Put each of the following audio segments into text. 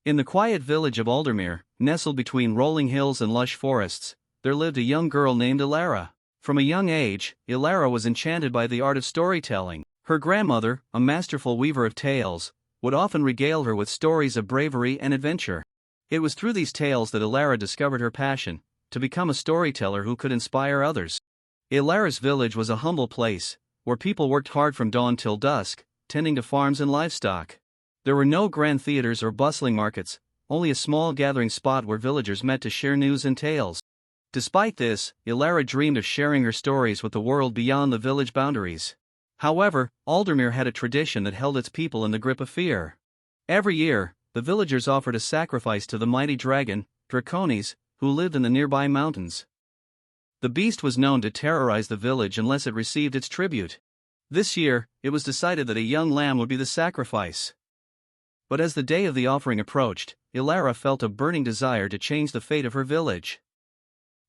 In the quiet village of Aldermere, nestled between rolling hills and lush forests, there lived a young girl named Elara. From a young age, Elara was enchanted by the art of storytelling. Her grandmother, a masterful weaver of tales, would often regale her with stories of bravery and adventure. It was through these tales that Elara discovered her passion, to become a storyteller who could inspire others. Elara's village was a humble place, where people worked hard from dawn till dusk, tending to farms and livestock. There were no grand theaters or bustling markets, only a small gathering spot where villagers met to share news and tales. Despite this, Elara dreamed of sharing her stories with the world beyond the village boundaries. However, Aldermere had a tradition that held its people in the grip of fear. Every year, the villagers offered a sacrifice to the mighty dragon, Drakonis, who lived in the nearby mountains. The beast was known to terrorize the village unless it received its tribute. This year, it was decided that a young lamb would be the sacrifice. But as the day of the offering approached, Elara felt a burning desire to change the fate of her village.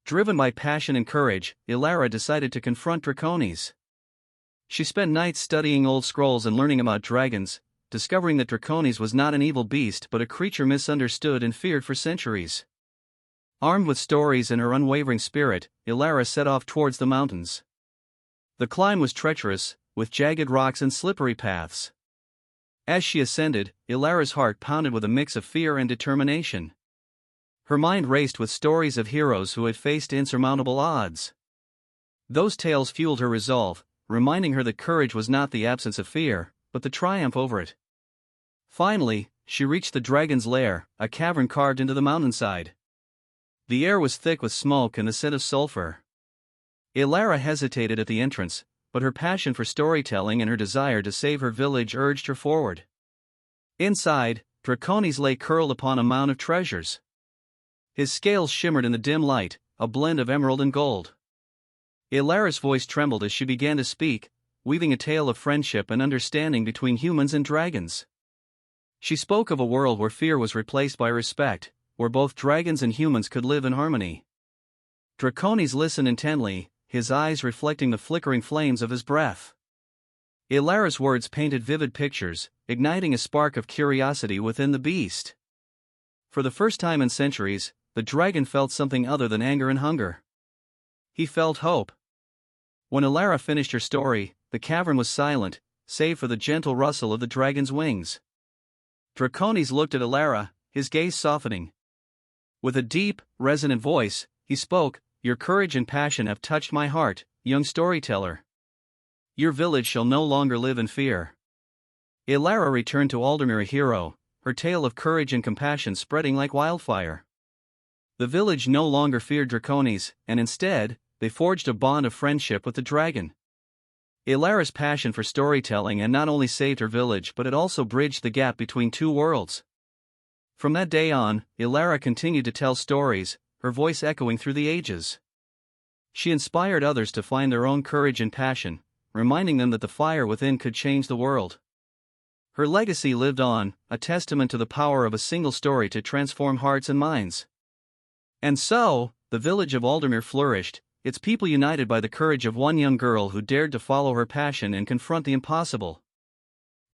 Driven by passion and courage, Elara decided to confront Drakonis. She spent nights studying old scrolls and learning about dragons, discovering that Drakonis was not an evil beast but a creature misunderstood and feared for centuries. Armed with stories and her unwavering spirit, Elara set off towards the mountains. The climb was treacherous, with jagged rocks and slippery paths. As she ascended, Elara's heart pounded with a mix of fear and determination. Her mind raced with stories of heroes who had faced insurmountable odds. Those tales fueled her resolve, reminding her that courage was not the absence of fear, but the triumph over it. Finally, she reached the dragon's lair, a cavern carved into the mountainside. The air was thick with smoke and the scent of sulfur. Elara hesitated at the entrance, but her passion for storytelling and her desire to save her village urged her forward. Inside, Drakonis lay curled upon a mound of treasures. His scales shimmered in the dim light, a blend of emerald and gold. Elara's voice trembled as she began to speak, weaving a tale of friendship and understanding between humans and dragons. She spoke of a world where fear was replaced by respect, where both dragons and humans could live in harmony. Drakonis listened intently, his eyes reflecting the flickering flames of his breath. Elara's words painted vivid pictures, igniting a spark of curiosity within the beast. For the first time in centuries, the dragon felt something other than anger and hunger. He felt hope. When Elara finished her story, the cavern was silent, save for the gentle rustle of the dragon's wings. Drakonis looked at Elara, his gaze softening. With a deep, resonant voice, he spoke, "Your courage and passion have touched my heart, young storyteller. Your village shall no longer live in fear." Elara returned to Aldermere a hero, her tale of courage and compassion spreading like wildfire. The village no longer feared Drakonis, and instead, they forged a bond of friendship with the dragon. Elara's passion for storytelling had not only saved her village but it also bridged the gap between two worlds. From that day on, Elara continued to tell stories, her voice echoing through the ages. She inspired others to find their own courage and passion, reminding them that the fire within could change the world. Her legacy lived on, a testament to the power of a single story to transform hearts and minds. And so, the village of Aldermere flourished, its people united by the courage of one young girl who dared to follow her passion and confront the impossible.